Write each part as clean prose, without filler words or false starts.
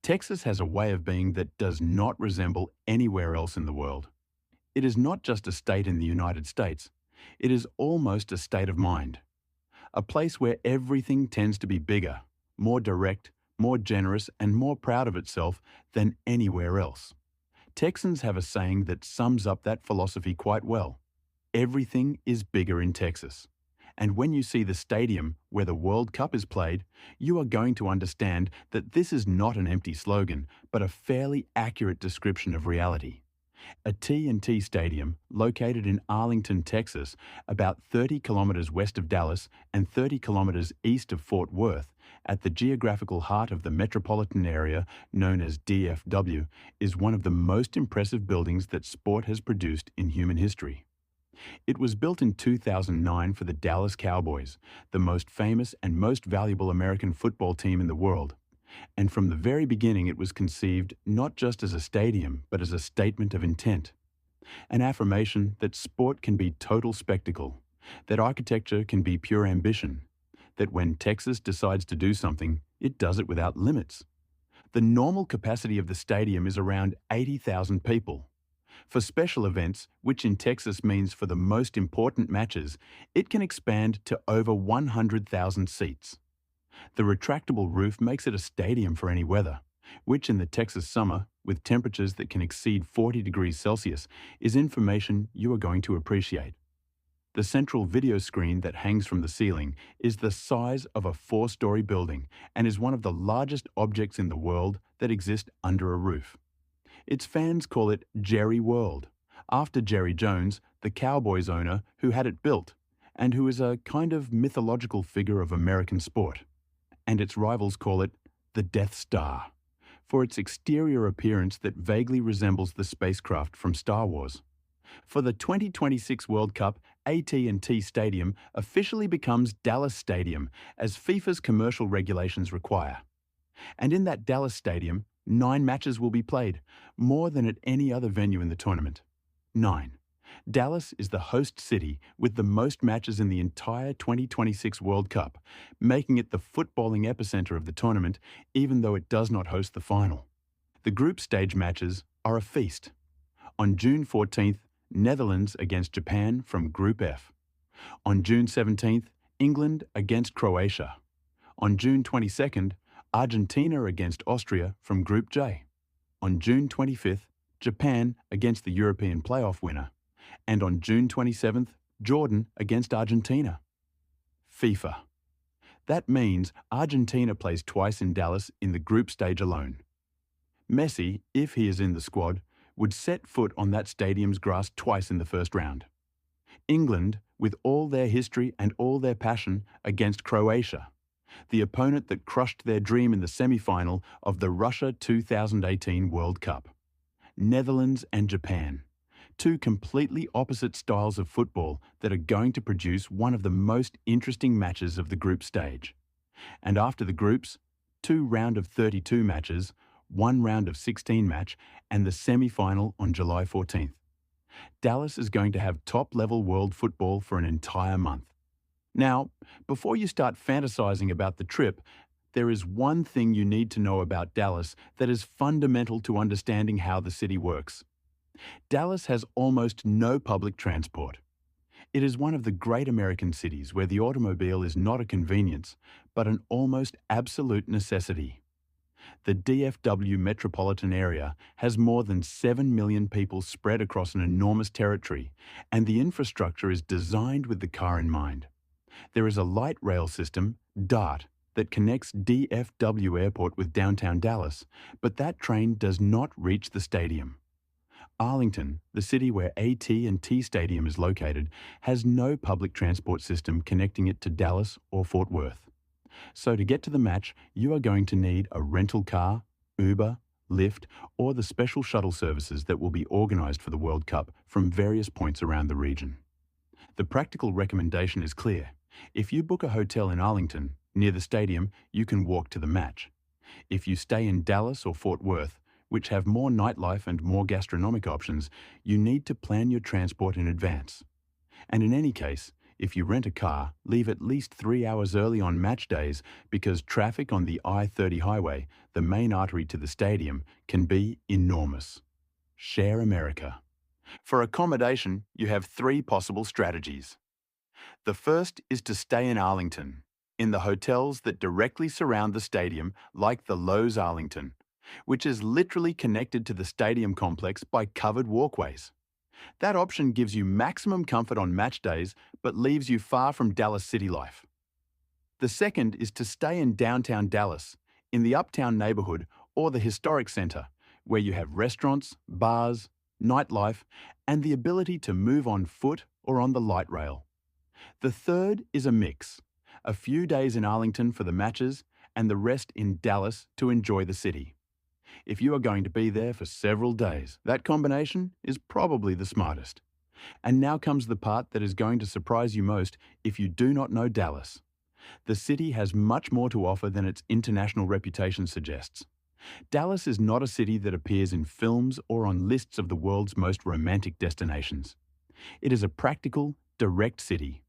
Texas has a way of being that does not resemble anywhere else in the world. It is not just a state in the United States, it is almost a state of mind. A place where everything tends to be bigger, more direct, more generous, and more proud of itself than anywhere else. Texans have a saying that sums up that philosophy quite well. Everything is bigger in Texas. And when you see the stadium where the World Cup is played, you are going to understand that this is not an empty slogan, but a fairly accurate description of reality. A T&T stadium located in Arlington, Texas, about 30 kilometers west of Dallas and 30 kilometers east of Fort Worth, at the geographical heart of the metropolitan area known as DFW, is one of the most impressive buildings that sport has produced in human history. It was built in 2009 for the Dallas Cowboys, the most famous and most valuable American football team in the world. And from the very beginning it was conceived not just as a stadium, but as a statement of intent. An affirmation that sport can be total spectacle, that architecture can be pure ambition, that when Texas decides to do something, it does it without limits. The normal capacity of the stadium is around 80,000 people. For special events, which in Texas means for the most important matches, it can expand to over 100,000 seats. The retractable roof makes it a stadium for any weather, which in the Texas summer, with temperatures that can exceed 40 degrees Celsius, is information you are going to appreciate. The central video screen that hangs from the ceiling is the size of a 4-story building and is one of the largest objects in the world that exist under a roof. Its fans call it Jerry World, after Jerry Jones, the Cowboys owner who had it built, and who is a kind of mythological figure of American sport. And its rivals call it the Death Star, for its exterior appearance that vaguely resembles the spacecraft from Star Wars. For the 2026 World Cup, AT&T Stadium officially becomes Dallas Stadium, as FIFA's commercial regulations require. And in that Dallas Stadium, 9 matches will be played, more than at any other venue in the tournament. 9. Dallas is the host city with the most matches in the entire 2026 World Cup, making it the footballing epicenter of the tournament, even though it does not host the final. The group stage matches are a feast. On June 14th, Netherlands against Japan from Group F. On June 17th, England against Croatia. On June 22nd, Argentina against Austria from Group J. On June 25th, Japan against the European playoff winner. And on June 27th, Jordan against Argentina. FIFA. That means Argentina plays twice in Dallas in the group stage alone. Messi, if he is in the squad, would set foot on that stadium's grass twice in the first round. England, with all their history and all their passion, against Croatia, the opponent that crushed their dream in the semifinal of the Russia 2018 World Cup. Netherlands and Japan, 2 completely opposite styles of football that are going to produce one of the most interesting matches of the group stage. And after the groups, 2 round of 32 matches, 1 round of 16 match, and the semi-final on July 14th. Dallas is going to have top-level world football for an entire month. Now, before you start fantasizing about the trip, there is one thing you need to know about Dallas that is fundamental to understanding how the city works. Dallas has almost no public transport. It is one of the great American cities where the automobile is not a convenience, but an almost absolute necessity. The DFW metropolitan area has more than 7 million people spread across an enormous territory, and the infrastructure is designed with the car in mind. There is a light rail system, DART, that connects DFW Airport with downtown Dallas, but that train does not reach the stadium. Arlington, the city where AT&T Stadium is located, has no public transport system connecting it to Dallas or Fort Worth. So to get to the match, you are going to need a rental car, Uber, Lyft, or the special shuttle services that will be organized for the World Cup from various points around the region. The practical recommendation is clear. If you book a hotel in Arlington, near the stadium, you can walk to the match. If you stay in Dallas or Fort Worth, which have more nightlife and more gastronomic options, you need to plan your transport in advance. And in any case, If you rent a car, leave at least 3 hours early on match days because traffic on the I-30 highway, the main artery to the stadium, can be enormous. Share America. For accommodation, you have three possible strategies. The first is to stay in Arlington, in the hotels that directly surround the stadium, like the Loews Arlington, which is literally connected to the stadium complex by covered walkways. That option gives you maximum comfort on match days, but leaves you far from Dallas city life. The second is to stay in downtown Dallas, in the uptown neighborhood or the historic center, where you have restaurants, bars, nightlife, and the ability to move on foot or on the light rail. The third is a mix. A few days in Arlington for the matches and the rest in Dallas to enjoy the city. If you are going to be there for several days, that combination is probably the smartest. And now comes the part that is going to surprise you most if you do not know Dallas. The city has much more to offer than its international reputation suggests. Dallas is not a city that appears in films or on lists of the world's most romantic destinations. It is a practical, direct city,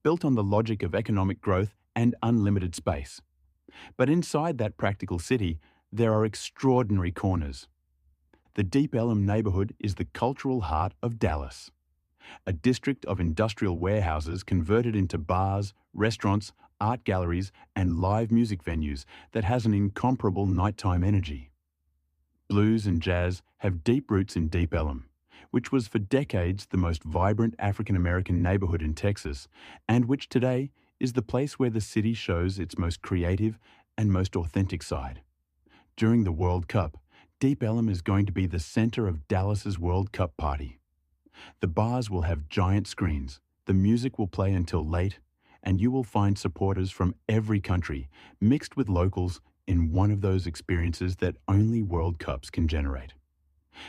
built on the logic of economic growth and unlimited space. But inside that practical city, there are extraordinary corners. The Deep Ellum neighborhood is the cultural heart of Dallas, a district of industrial warehouses converted into bars, restaurants, art galleries, and live music venues that has an incomparable nighttime energy. Blues and jazz have deep roots in Deep Ellum, which was for decades the most vibrant African-American neighborhood in Texas, and which today is the place where the city shows its most creative and most authentic side. During the World Cup, Deep Ellum is going to be the center of Dallas's World Cup party. The bars will have giant screens, the music will play until late, and you will find supporters from every country mixed with locals in one of those experiences that only World Cups can generate.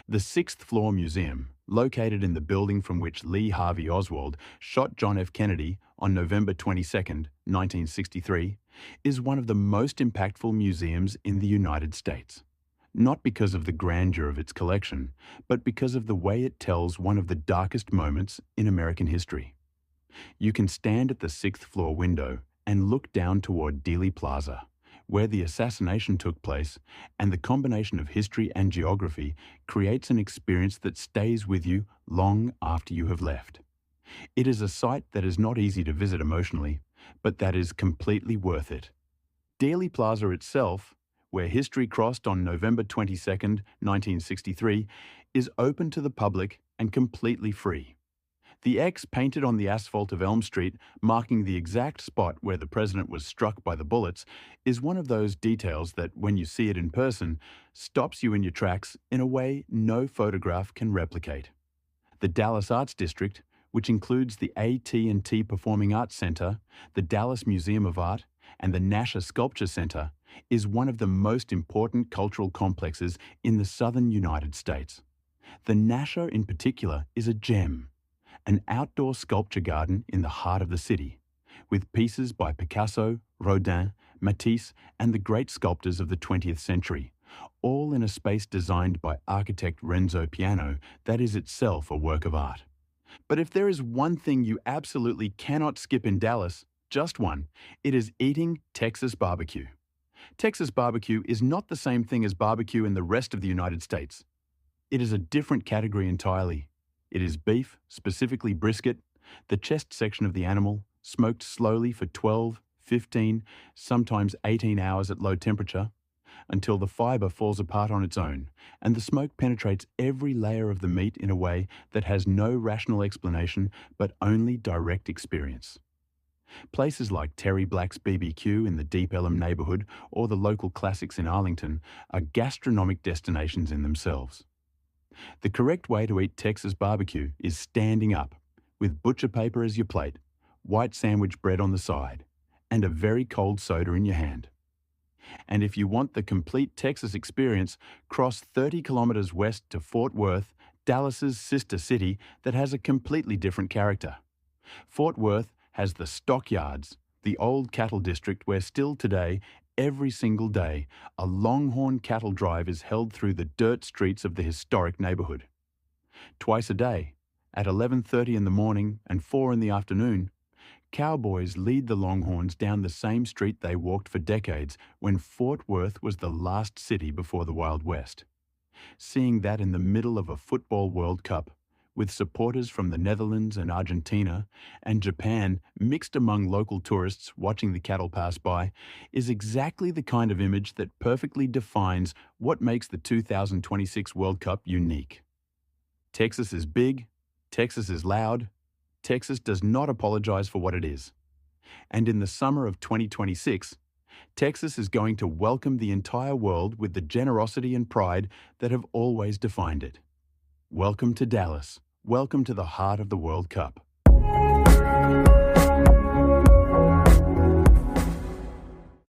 The sixth floor museum, located in the building from which Lee Harvey Oswald shot John F. Kennedy on November 22, 1963, is one of the most impactful museums in the United States. Not because of the grandeur of its collection, but because of the way it tells one of the darkest moments in American history. You can stand at the sixth floor window and look down toward Dealey Plaza, where the assassination took place, and the combination of history and geography creates an experience that stays with you long after you have left. It is a site that is not easy to visit emotionally, but that is completely worth it. Dealey Plaza itself, where history crossed on November 22, 1963, is open to the public and completely free. The X painted on the asphalt of Elm Street, marking the exact spot where the president was struck by the bullets, is one of those details that, when you see it in person, stops you in your tracks in a way no photograph can replicate. The Dallas Arts District, which includes the AT&T Performing Arts Center, the Dallas Museum of Art, and the Nasher Sculpture Center, is one of the most important cultural complexes in the southern United States. The Nasher in particular is a gem, an outdoor sculpture garden in the heart of the city, with pieces by Picasso, Rodin, Matisse, and the great sculptors of the 20th century, all in a space designed by architect Renzo Piano that is itself a work of art. But if there is one thing you absolutely cannot skip in Dallas, just one, it is eating Texas barbecue. Texas barbecue is not the same thing as barbecue in the rest of the United States. It is a different category entirely. It is beef, specifically brisket, the chest section of the animal, smoked slowly for 12, 15, sometimes 18 hours at low temperature, until the fiber falls apart on its own, and the smoke penetrates every layer of the meat in a way that has no rational explanation but only direct experience. Places like Terry Black's BBQ in the Deep Ellum neighborhood or the local classics in Arlington are gastronomic destinations in themselves. The correct way to eat Texas barbecue is standing up, with butcher paper as your plate, white sandwich bread on the side, and a very cold soda in your hand. And if you want the complete Texas experience, cross 30 kilometers west to Fort Worth, Dallas's sister city that has a completely different character. Fort Worth has the stockyards, the old cattle district where still today, every single day, a longhorn cattle drive is held through the dirt streets of the historic neighborhood. Twice a day, at 11:30 in the morning and 4 in the afternoon, Cowboys lead the Longhorns down the same street they walked for decades when Fort Worth was the last city before the Wild West. Seeing that in the middle of a football World Cup, with supporters from the Netherlands and Argentina and Japan mixed among local tourists watching the cattle pass by, is exactly the kind of image that perfectly defines what makes the 2026 World Cup unique. Texas is big, Texas is loud, Texas does not apologize for what it is. And in the summer of 2026, Texas is going to welcome the entire world with the generosity and pride that have always defined it. Welcome to Dallas. Welcome to the heart of the World Cup.